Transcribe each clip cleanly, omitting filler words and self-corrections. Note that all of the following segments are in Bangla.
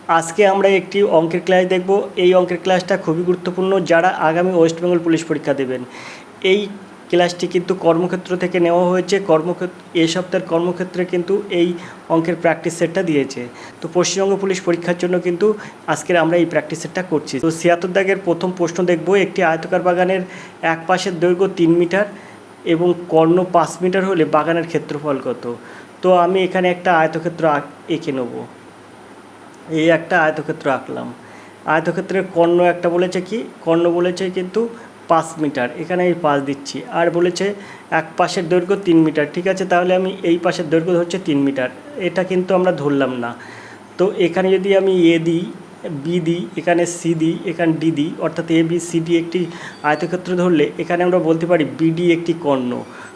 আজকে আমরা একটি অঙ্কের ক্লাস দেখব। এই অঙ্কের ক্লাসটা খুবই গুরুত্বপূর্ণ যারা আগামী ওয়েস্ট বেঙ্গল পুলিশ পরীক্ষা দেবেন। এই ক্লাসটি কিন্তু কর্মক্ষেত্র থেকে নেওয়া হয়েছে। এই সপ্তাহের কর্মক্ষেত্রে কিন্তু এই অঙ্কের প্র্যাকটিস সেটটা দিয়েছে। তো পশ্চিমবঙ্গ পুলিশ পরীক্ষার জন্য কিন্তু আজকের আমরা এই প্র্যাকটিস সেটটা করছি। তো ৭৬ দাগের প্রথম প্রশ্ন দেখব। একটি আয়তাকার বাগানের এক পাশের দৈর্ঘ্য ৩ মিটার এবং কর্ণ ৫ মিটার হলে বাগানের ক্ষেত্রফল কত? তো আমি এখানে একটা আয়তক্ষেত্র এঁকে নেব। এই একটা আয়তক্ষেত্র আঁকলাম। আয়তক্ষেত্রের কর্ণ একটা বলেছে কি, কর্ণ বলেছে কিন্তু ৫ মিটার, এখানে এই ৫ দিচ্ছি। আর বলেছে এক পাশের দৈর্ঘ্য ৩ মিটার। ঠিক আছে, তাহলে আমি এই পাশের দৈর্ঘ্য হচ্ছে ৩ মিটার, এটা কিন্তু আমরা ধরলাম না। তো এখানে যদি আমি এ দিই, বি দিই, এখানে সি দিই, এখানে ডি দিই, অর্থাৎ এ বি সি ডি একটি আয়তক্ষেত্র ধরলে এখানে আমরা বলতে পারি বিডি একটি কর্ণ।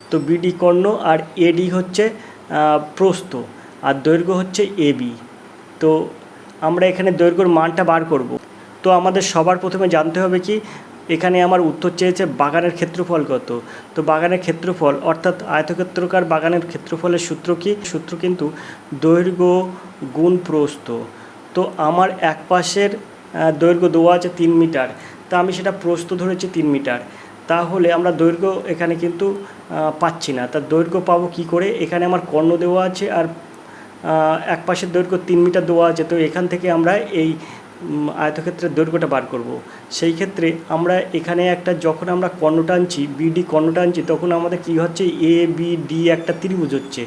তো বিডি কর্ণ আর এডি হচ্ছে প্রস্থ আর দৈর্ঘ্য হচ্ছে এবি। তো আমরা এখানে দৈর্ঘ্যর মানটা বার করব। তো আমাদের সবার প্রথমে জানতে হবে কি, এখানে আমার উত্তর চেয়েছে বাগানের ক্ষেত্রফল কত। তো বাগানের ক্ষেত্রফল অর্থাৎ আয়তক্ষেত্রকার বাগানের ক্ষেত্রফলের সূত্র কি, সূত্র কিন্তু দৈর্ঘ্য গুণ প্রস্থ। তো আমার এক পাশের দৈর্ঘ্য দেওয়া আছে ৩ মিটার, তা আমি সেটা প্রস্থ ধরেছি ৩ মিটার। তাহলে আমরা দৈর্ঘ্য এখানে কিন্তু পাচ্ছি না। তার দৈর্ঘ্য পাবো কি করে? এখানে আমার কর্ণ দেওয়া আছে আর এক পাশের দৈর্ঘ্য ৩ মিটার দেওয়া আছে। তো এখান থেকে আমরা এই আয়তক্ষেত্রের দৈর্ঘ্যটা বার করব। সেই ক্ষেত্রে আমরা এখানে একটা, যখন আমরা কর্ণ টানছি, বিডি কর্ণ টানছি, তখন আমাদের কী হচ্ছে, এ বি ডি একটা ত্রিভুজ হচ্ছে।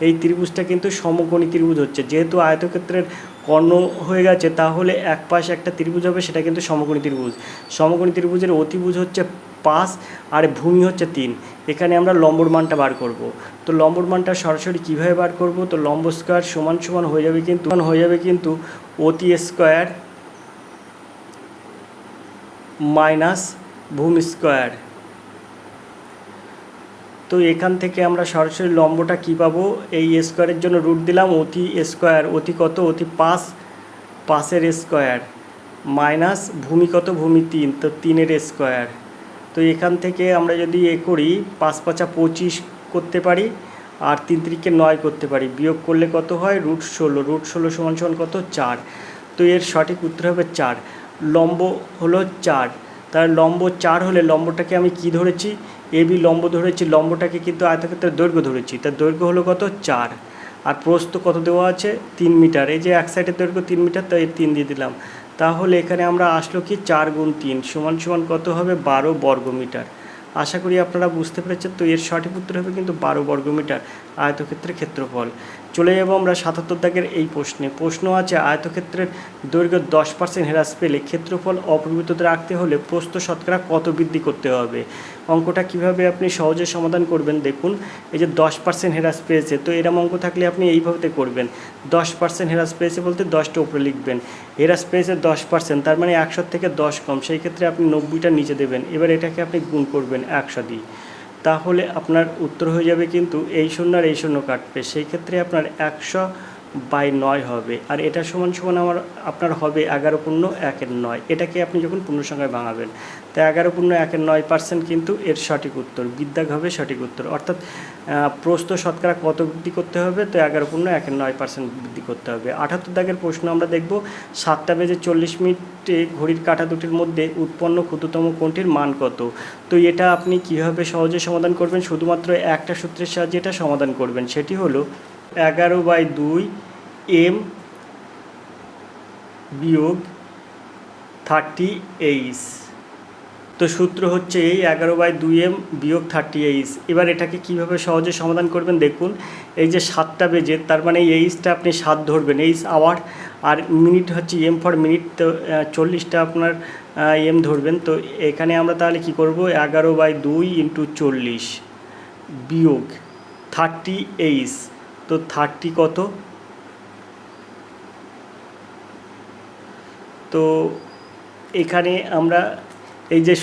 এই ত্রিভুজটা কিন্তু সমকোণী ত্রিভুজ হচ্ছে। যেহেতু আয়তক্ষেত্রের কর্ণ হয়ে গেছে, তাহলে এক পাশে একটা ত্রিভুজ হবে, সেটা কিন্তু সমকোণী ত্রিভুজ। সমকোণী ত্রিভুজের অতিভুজ হচ্ছে ৫ আর ভূমি হচ্ছে ৩। এখানে আমরা লম্বর মানটা বার করব। তো লম্বর মানটা সরাসরি কীভাবে বার করব? তো লম্ব স্কোয়ার সমান সমান হয়ে যাবে কিন্তু অতি স্কোয়ার মাইনাস ভূমি স্কোয়ার। তো এখান থেকে আমরা সরাসরি লম্বটা কী পাবো? এই স্কোয়ারের জন্য রুট দিলাম, অতি স্কোয়ার, অতি কত? অতি ৫, ৫-এর স্কোয়ার মাইনাস ভূমি কত? ভূমি ৩, তো 3-এর স্কোয়ার। তো এখান থেকে আমরা যদি করি, ৫-৫ = ২৫ করতে পারি আর ৩-৩ = ৯ করতে পারি। বিয়োগ করলে কত হয়? √১৬। √১৬ সমান সমান কত? ৪। তো এর সঠিক উত্তর হবে ৪। লম্ব হলো ৪। তার লম্ব ৪ হলে লম্বটাকে আমি কি ধরেছি? এবি লম্ব ধরেছি। লম্বটাকে কিন্তু আয়তক্ষেত্রের দৈর্ঘ্য ধরেছি। তার দৈর্ঘ্য হলো কত? ৪। আর প্রস্থ কত দেওয়া আছে? ৩ মিটার। এই যে এক সাইডের দৈর্ঘ্য ৩ মিটার, তাই ৩ দিয়ে দিলাম। তাহলে এখানে আমরা আসলো কি, 4 × 3 সমান সমান কত হবে? 12 বর্গমিটার। আশা করি আপনারা বুঝতে পেরেছেন। তো এর সঠিক উত্তর হবে কিন্তু 12 বর্গমিটার আয়তক্ষেত্রের ক্ষেত্রফল। চলে যাব আমরা ৭৭ দাগের এই প্রশ্নে। প্রশ্ন আছে, আয়তক্ষেত্রের দৈর্ঘ্য 10% হ্রাস পেলে ক্ষেত্রফল অপরিবর্তিত রাখতে হলে প্রস্থ শতকরা কত বৃদ্ধি করতে হবে? অঙ্কটা কিভাবে আপনি সহজে সমাধান করবেন দেখুন। এই যে 10% হ্রাস পেয়েছে, তো এরকম অঙ্ক থাকলে আপনি এইভাবে করবেন। 10% হ্রাস পেয়েছে বলতে 10টা উপরে লিখবেন। হ্রাস পেয়েছে 10%, তার মানে 100 থেকে 10 কম, সেই ক্ষেত্রে আপনি 90টা নিচে দেবেন। এবার এটাকে আপনি গুণ করবেন 100 দিয়ে, তাহলে আপনার উত্তর হয়ে যাবে কিন্তু এই শূন্য আর এই শূন্য কাটবে, সেই ক্ষেত্রে আপনার 100/9 হবে। আর এটা সমান সমান আপনার হবে 11.1/9। এটাকে আপনি যখন পূর্ণসংখ্যায় ভাঙাবেন, তো 11.1/9% কিন্তু এর সঠিক উত্তর। বিদ্যাগ হবে সঠিক উত্তর। অর্থাৎ প্রস্থ শতকরা কত বৃদ্ধি করতে হবে? তো 11.1/9% বৃদ্ধি করতে হবে। ৭৮ দাগের প্রশ্ন আমরা দেখব। 7:40 ঘড়ির কাঁটা দুটির মধ্যে উৎপন্ন ক্ষুদ্রতম কোণটির মান কত? তো এটা আপনি কীভাবে সহজে সমাধান করবেন? শুধুমাত্র একটা সূত্রের সাহায্যে এটা সমাধান করবেন। সেটি হলো 11/2 m বিয়োগ 30h। তো সূত্র হচ্ছে এই 11/2 m বিয়োগ 30h। এবার এটাকে কিভাবে সহজে সমাধান করবেন দেখুন। এই যে 7টা বেজে, তার মানে এইচটা আপনি 7 ধরবেন, এইচ আওয়ার, আর মিনিট হচ্ছে এম ফর মিনিট, তো 40টা আপনার এম ধরবেন। তো এখানে আমরা তাহলে কি করব? 11/2 × 40 বিয়োগ 30h। তো 30 কত? তো এখানে আমরা এই যে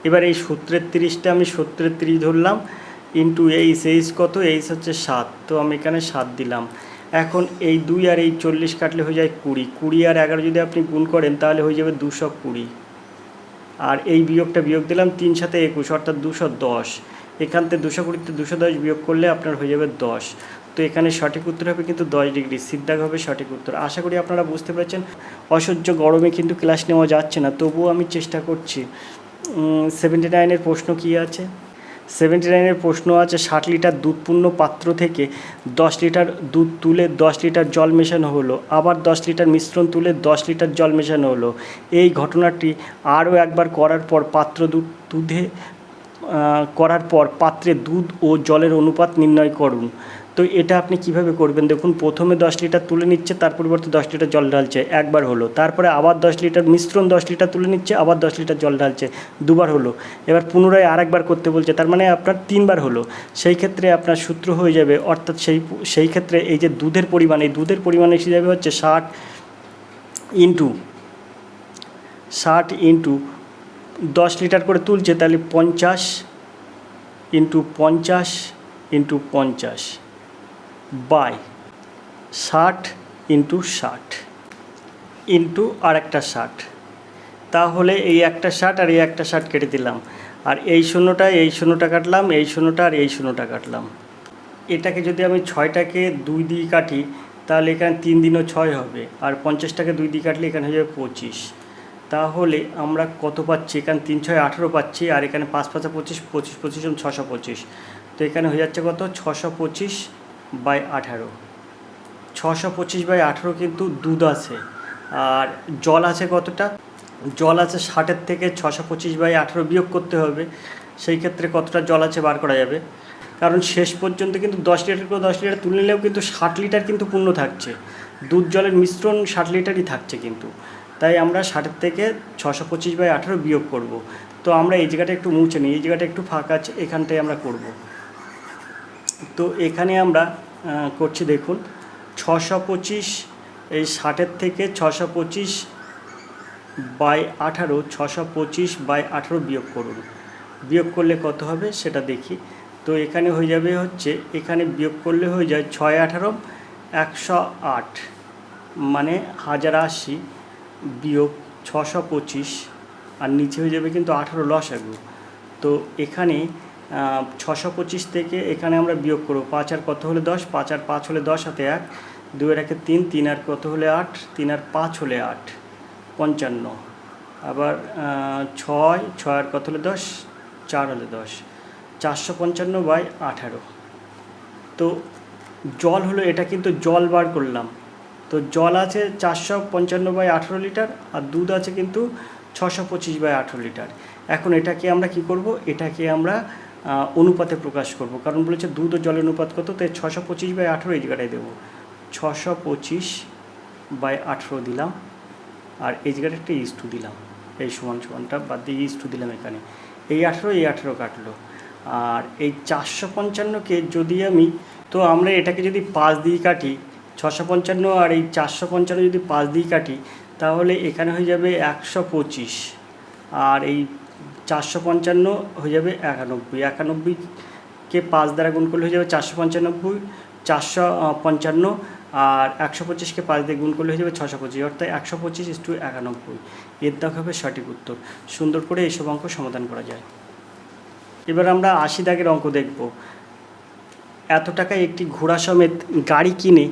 এবার এই সূত্রের 30টা আমি সূত্রের 30 ধরলাম, ইন্টু এইচ কত? এইচ হচ্ছে 7, তো আমি এখানে 7 দিলাম। এখন এই 2 আর এই 40 কাটলে হয়ে যায় 20। 20 আর 11 যদি আপনি গুণ করেন তাহলে হয়ে যাবে 220। আর এই বিয়োগটা বিয়োগ দিলাম, 3 × 7 = 21, অর্থাৎ 210। এখান থেকে 220 থেকে 210 বিয়োগ করলে আপনার হয়ে যাবে 10। তো এখানে সঠিক উত্তর হবে কিন্তু 10 ডিগ্রি, সিদ্ধাগ হবে সঠিক উত্তর। আশা করি আপনারা বুঝতে পেরেছেন। অসহ্য গরমে কিন্তু ক্লাস নেওয়া যাচ্ছে না, তবুও আমি চেষ্টা করছি। 79-এর প্রশ্ন কী আছে? 79-এর প্রশ্ন আছে 60 লিটার দুধপূর্ণ পাত্র থেকে 10 লিটার দুধ তুলে 10 লিটার জল মেশানো হলো, আবার 10 লিটার মিশ্রণ তুলে 10 লিটার জল মেশানো হলো। এই ঘটনাটি আরও একবার করার পর পাত্রে দুধ ও জলের অনুপাত নির্ণয় করুন। তো এটা আপনি কিভাবে করবেন দেখুন, প্রথমে 10 লিটার তুলে নিচ্ছে, তার পরিবর্তে 10 লিটার জল ঢালছে, একবার হলো। তারপরে আবার 10 লিটার মিশ্রণ 10 লিটার তুলে নিচ্ছে, আবার 10 লিটার জল ঢালছে, দুবার হলো। এবার পুনরায় আরেকবার করতে বলছে, তার মানে আপনার 3বার হলো। সেই ক্ষেত্রে আপনার সূত্র হয়ে যাবে, অর্থাৎ সেই ক্ষেত্রে এই যে দুধের পরিমাণ, এই দুধের পরিমাণ এসে যাবে হচ্ছে 60 ইন্টু 10 লিটার করে তুলছে, তাহলে 50 ইন্টু 50 বাই 60 ইন্টু 60 ইন্টু আর একটা 60। তাহলে এই একটা 60 আর এই একটা 60 কেটে দিলাম, আর এই শূন্যটা কাটলাম, এই শূন্যটা আর এই শূন্যটা কাটলাম। এটাকে যদি আমি 6টাকে 2 দিয়ে কাটি, তাহলে এখানে 3 দিনও 6 হবে, আর 50টাকে 2 দিয়ে কাটলে এখানে হয়ে যাবে 25। তাহলে আমরা কত পাচ্ছি? এখানে 3 6 18 পাচ্ছি, আর এখানে 5 5 25, 25 25 625। তো এখানে হয়ে যাচ্ছে কত? 625/18। 625/18 কিন্তু দুধ আছে, আর জল আছে কতটা? জল আছে 60-এর থেকে 625/18 বিয়োগ করতে হবে। সেই ক্ষেত্রে কতটা জল আছে বার করা যাবে, কারণ শেষ পর্যন্ত কিন্তু 10 লিটার করে 10 লিটার তুলে নিলেও কিন্তু 60 লিটার কিন্তু পূর্ণ থাকছে, দুধ জলের মিশ্রণ 60 লিটারই থাকছে কিন্তু। তাই আমরা 60-এর থেকে 625/18 বিয়োগ করব। তো আমরা এই জায়গাটা একটু মুছে নিই, এই জায়গাটা একটু ফাঁকা আছে, এখানটায় আমরা করব। তো এখানে আমরা করছি দেখুন, 625, এই 60-এর থেকে 625/18, 625/18 বিয়োগ করুন। বিয়োগ করলে কত হবে সেটা দেখি। তো এখানে হয়ে যাবে হচ্ছে, এখানে বিয়োগ করলে হয়ে যায় 6 18 108, মানে 1080 বিয়োগ 625, আর নিচে হয়ে যাবে কিন্তু 18 লসাগু। তো এখানে 625 থেকে এখানে আমরা বিয়োগ করবো, 5 আর কত হলে 10, 5 আর 5 হলে 10, হাতে 1, 2 আর 1 3, 3 আর কত হলে 8, 3 আর 5 হলে 8, 55। আবার 6 আর কত হলে 10, 4 হলে 10, 455/18। তো জল হলো, এটা কিন্তু জল বার করলাম। তো জল আছে 455/18 লিটার, আর দুধ আছে কিন্তু 625/18 লিটার। এখন এটাকে আমরা কি করব? এটাকে আমরা অনুপাতে প্রকাশ করব, কারণ বলেছে দুধ ও জলের অনুপাত কত, তাই 625/18 এই জায়গাটায় দেবো। 625/18 দিলাম, আর এই জায়গাটা একটা ইস্টু দিলাম, এই সমানটা বাদ দিয়ে ইস্টু দিলাম এখানে। এই 18 কাটলো, আর এই 455কে যদি আমরা এটাকে যদি 5 দিয়ে কাটি, 655 আর এই 455 যদি 5 দিয়ে কাটি, তাহলে এখানে হয়ে যাবে 125, আর এই 455 হয়ে যাবে 91। 91কে 5 দ্বারা গুণ করলে হয়ে যাবে 455, আর 125কে 5 দিয়ে গুণ করলে হয়ে যাবে 625, অর্থাৎ 125:91। এর দাগ হবে সঠিক উত্তর। সুন্দর করে এইসব অঙ্ক সমাধান করা যায়। এবার আমরা 80 দাগের অঙ্ক দেখব। এত টাকায় একটি ঘোড়া সমেত গাড়ি কিনে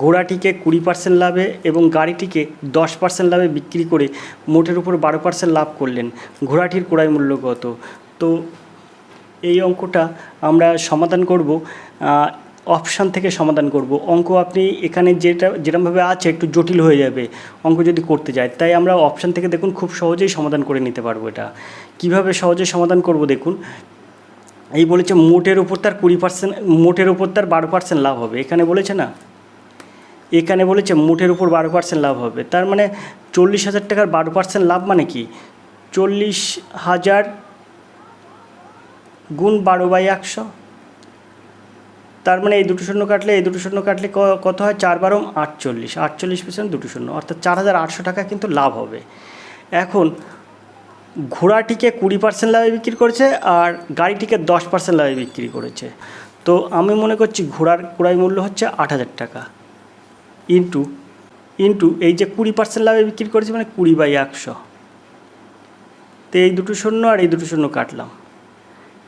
ঘোড়াটিকে 20% লাভে এবং গাড়িটিকে 10% লাভে বিক্রি করে মোটের উপর 12% লাভ করলেন। ঘোড়াটির ক্রয় মূল্য কত? তো এই অঙ্কটা আমরা সমাধান করব, অপশান থেকে সমাধান করব। অঙ্ক আপনি এখানে যেরকমভাবে আছে একটু জটিল হয়ে যাবে অঙ্ক যদি করতে যায়, তাই আমরা অপশান থেকে দেখুন খুব সহজেই সমাধান করে নিতে পারবো। এটা কিভাবে সহজে সমাধান করব দেখুন। এই বলেছে মোটের উপর তার 20%, মোটের উপর তার 12% লাভ হবে। এখানে বলেছে না, এখানে বলেছে মোটের উপর 12% লাভ হবে, তার মানে 40,000 টাকার 12% লাভ মানে কি? 40,000 গুণ 12/100, তার মানে এই দুটো শূন্য কাটলে কত হয়? 4 12 48, 48% দুটো শূন্য, অর্থাৎ 4,800 টাকা কিন্তু লাভ হবে। এখন ঘোড়াটিকে 20% লাভে বিক্রি করেছে, আর গাড়িটিকে 10% লাভে বিক্রি করেছে। তো আমি মনে করছি ঘোড়ার ক্রয় মূল্য হচ্ছে 8,000 টাকা, ইন্টু এই যে 20% লাভে বিক্রি করেছে মানে 20/100। তো এই দুটো শূন্য আর এই দুটো শূন্য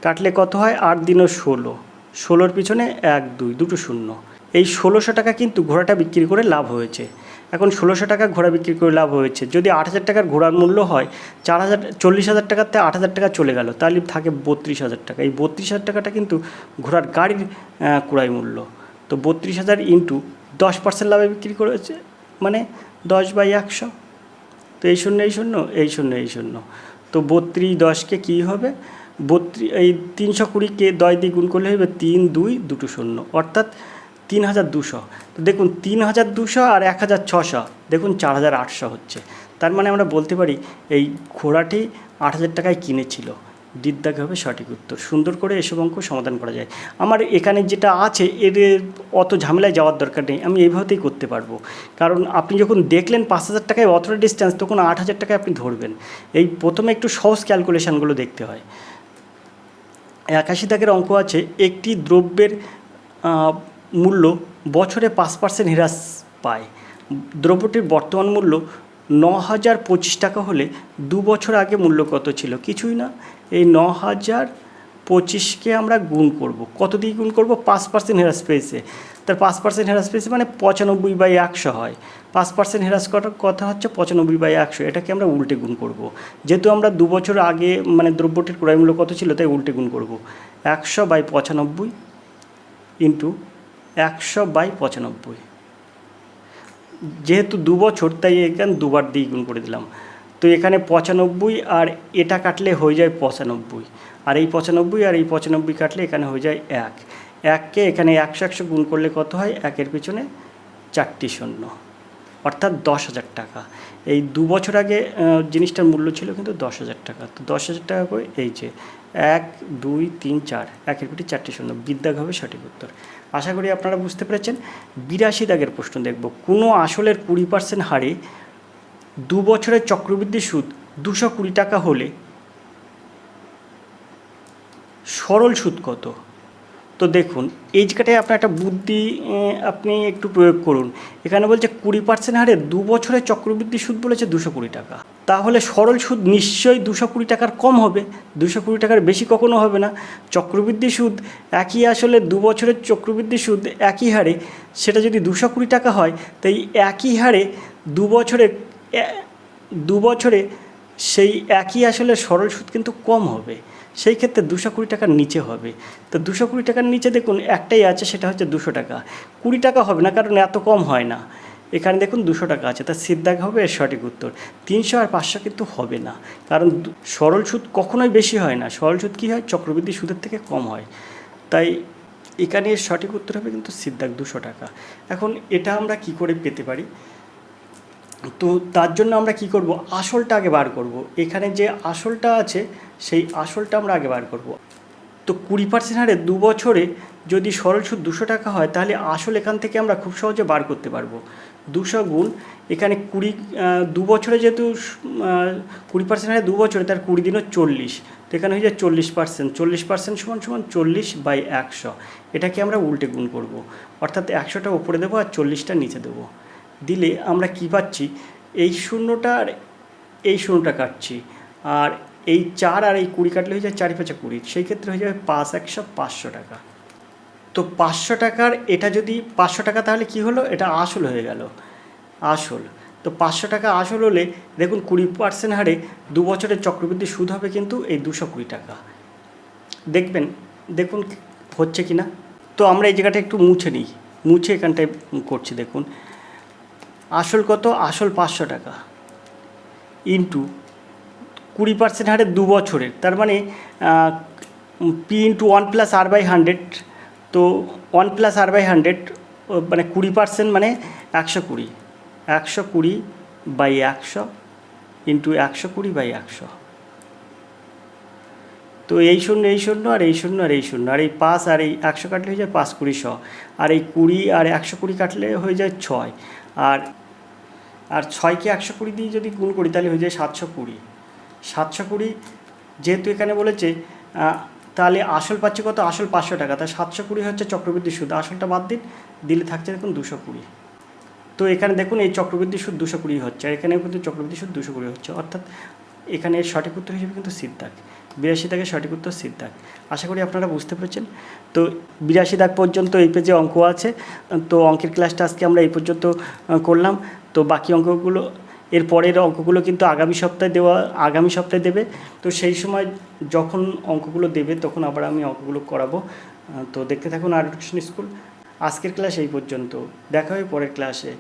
কাটলে কত হয়? 8 দিনও 16, 16-র পিছনে 1 2 দুটো শূন্য। এই 1600 টাকা কিন্তু ঘোড়াটা বিক্রি করে লাভ হয়েছে। এখন 1600 টাকা ঘোড়া বিক্রি করে লাভ হয়েছে, যদি 8000 টাকার ঘোড়ার মূল্য হয় 40,000 টাকাতে 8000 টাকা চলে গেল, তাহলে থাকে 32,000 টাকা। এই 32,000 টাকাটা কিন্তু ঘোড়ার গাড়ির ক্রয় মূল্য। তো 32,000 ইন্টু 10% লাভে বিক্রি করেছে, মানে 10/100। তো এই শূন্য এই শূন্য এই শূন্য এই শূন্য, তো 32 10কে কী হবে, 320কে 10 দিয়ে গুণ করলে হবে 3 2 দুটো শূন্য, অর্থাৎ 3200। তো দেখুন 3200 আর 1600, দেখুন 4800 হচ্ছে। তার মানে আমরা বলতে পারি এই ঘোড়াটি 8000 টাকায় কিনেছিল। দিক হবে সঠিক উত্তর। সুন্দর করে এসব অঙ্ক সমাধান করা যায়। আমার এখানে যেটা আছে এর অত ঝামেলায় যাওয়ার দরকার নেই, আমি এইভাবেই করতে পারবো। কারণ আপনি যখন দেখলেন 5000 টাকায় অতটা ডিস্টেন্স, তখন 8000 টাকায় আপনি ধরবেন। এই প্রথমে একটু সহজ ক্যালকুলেশানগুলো দেখতে হয়। 81 দাগের অঙ্ক আছে, একটি দ্রব্যের মূল্য বছরে 5% হ্রাস পায়। দ্রব্যটির বর্তমান মূল্য 9,025 টাকা হলে 2 বছর আগে মূল্য কত ছিল? কিছুই না, এই 9,025কে আমরা গুণ করব। কত দিয়ে গুণ করব? 5% হ্রাস পেয়েছে, তার 5% হ্রাস পেয়েছে মানে 95/100 হয়। 5% হ্রাস করার কথা হচ্ছে 95/100, এটাকে আমরা উল্টে গুণ করব। যেহেতু আমরা 2 বছর আগে মানে দ্রব্যটির ক্রয় মূল্য কত ছিল, তাই উল্টে গুণ করব। 100/95 ইন্টু 100/95। যেহেতু 2 বছর, তাই এখানে দুবার দিয়ে গুণ করে দিলাম। তো এখানে 95 আর এটা কাটলে হয়ে যায় 95, আর এই 95 আর এই 95 কাটলে এখানে হয়ে যায় 1। 1কে এখানে 100 গুণ করলে কত হয়? 1-এর পিছনে 4টি শূন্য, অর্থাৎ 10,000 টাকা। এই 2 বছর আগে জিনিসটার মূল্য ছিল কিন্তু 10,000 টাকা। তো 10,000 টাকা করে এই যে 1 2 3 4, 1-এর পিঠে 4টি শূন্য, বিদ্যাগ হবে সঠিক উত্তর। আশা করি আপনারা বুঝতে পেরেছেন। 82 দাগের প্রশ্ন দেখব, কোনো আসলের 20% হারে 2 বছরের চক্রবৃদ্ধি সুদ 220 টাকা হলে সরল সুদ কত? তো দেখুন এই জায়গাটায় আপনার একটা বুদ্ধি আপনি একটু প্রয়োগ করুন। এখানে বলছে 20% হারে 2 বছরের চক্রবৃদ্ধি সুদ বলেছে 220 টাকা, তাহলে সরল সুদ নিশ্চয়ই 220 টাকার কম হবে, 220 টাকার বেশি কখনো হবে না। চক্রবৃদ্ধি সুদ একই আসলে 2 বছরের চক্রবৃদ্ধি সুদ একই হারে, সেটা যদি 220 টাকা হয়, তাই একই হারে 2 বছরে সেই একই আসলে সরল সুদ কিন্তু কম হবে। সেই ক্ষেত্রে 220 টাকার নিচে হবে। তো 220 টাকার নিচে দেখুন একটাই আছে, সেটা হচ্ছে 200 টাকা। 20 টাকা হবে না, কারণ এত কম হয় না। এখানে দেখুন 200 টাকা আছে, তার সিদ্ধাগ হবে এর সঠিক উত্তর। 300 আর 500 কিন্তু হবে না, কারণ সরল সুদ কখনোই বেশি হয় না। সরল সুদ কী হয়? চক্রবৃদ্ধি সুদের থেকে কম হয়। তাই এখানে এর সঠিক উত্তর হবে কিন্তু সিদ্ধাগ 200 টাকা। এখন এটা আমরা কি করে পেতে পারি? তো তার জন্য আমরা কি করব? আসলটা আগে বার করব। এখানে যে আসলটা আছে সেই আসলটা আমরা আগে বার করব। তো 20% হারে 2 বছরে যদি সরল সুদ 200 টাকা হয়, তাহলে আসল এখান থেকে আমরা খুব সহজে বার করতে পারবো। 200 গুণ এখানে 2 বছরে যেহেতু 20% হারে 2 বছরে, তার 20 দিনও 40, তো এখানে হয়ে যায় 40%। 40% সমান 40/100। এটাকে আমরা উল্টে গুণ করব, অর্থাৎ 100টা উপরে দেবো আর 40টা নিচে দেবো। দিলে আমরা কি পাচ্ছি? এই শূন্যটা আর এই শূন্যটা কাটছি, আর এই 4 আর এই 20 কাটলে হয়ে যায় 4 5 20, সেই ক্ষেত্রে হয়ে যাবে 5 100 500 টাকা। তো 500 টাকার এটা যদি 500 টাকা, তাহলে কি হলো? এটা আসল হয়ে গেল, আসল। তো 500 টাকা আসল হলে দেখুন 20% হারে 2 বছরের চক্রবৃদ্ধি সুদ হবে কিন্তু এই 220 টাকা। দেখুন হচ্ছে কি না। তো আমরা এই জায়গাটা একটু মুছে নিই, মুছে এখানটায় করছি। দেখুন আসল কত? আসল 500 টাকা ইন্টু 20% হারে 2 বছরের, তার মানে P ইন্টু 1 + R/100। তো 1 + R/100 মানে 20% মানে 120, 120/100 ইন্টু 120/100। তো এই শূন্য এই শূন্য আর এই শূন্য আর এই শূন্য, আর এই 5 আর এই 100 কাটলে হয়ে যায় 5 20 100, আর এই 20 আর 120 কাটলে হয়ে যায় 6, আর 6কে 120 দিয়ে যদি গুণ করি তাহলে হয়ে যায় 720। 720 যেহেতু এখানে বলেছে, তাহলে আসল পাচ্ছি কত? আসল 500 টাকা, তাই 720 হচ্ছে চক্রবৃদ্ধি সুদ। আসলটা বাদ দিলে থাকছে দেখুন 220। তো এখানে দেখুন এই চক্রবৃদ্ধি সুদ 220 হচ্ছে, আর এখানেও কিন্তু চক্রবৃদ্ধি সুদ 220 হচ্ছে, অর্থাৎ এখানে এর সঠিক উত্তর হিসেবে কিন্তু সিদ্ধাক। 82 দাগের সঠিক উত্তর সিদ্ধাক। আশা করি আপনারা বুঝতে পেরেছেন। তো 82 দাগ পর্যন্ত এই পেজে অঙ্ক আছে। তো অঙ্কের ক্লাসটা আজকে আমরা এই পর্যন্ত করলাম। তো বাকি অঙ্কগুলো, এর পরের অঙ্কগুলো কিন্তু আগামী সপ্তাহে দেবে। তো সেই সময় যখন অঙ্কগুলো দেবে তখন আবার আমি অঙ্কগুলো করাবো। তো দেখতে থাকুন আর এডুকেশন স্কুল। আজকের ক্লাস এই পর্যন্ত, দেখা হবে পরের ক্লাসে।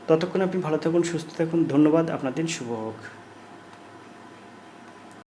ততক্ষণ আপনি ভালো থাকুন, সুস্থ থাকুন। ধন্যবাদ, আপনার দিন শুভ হোক।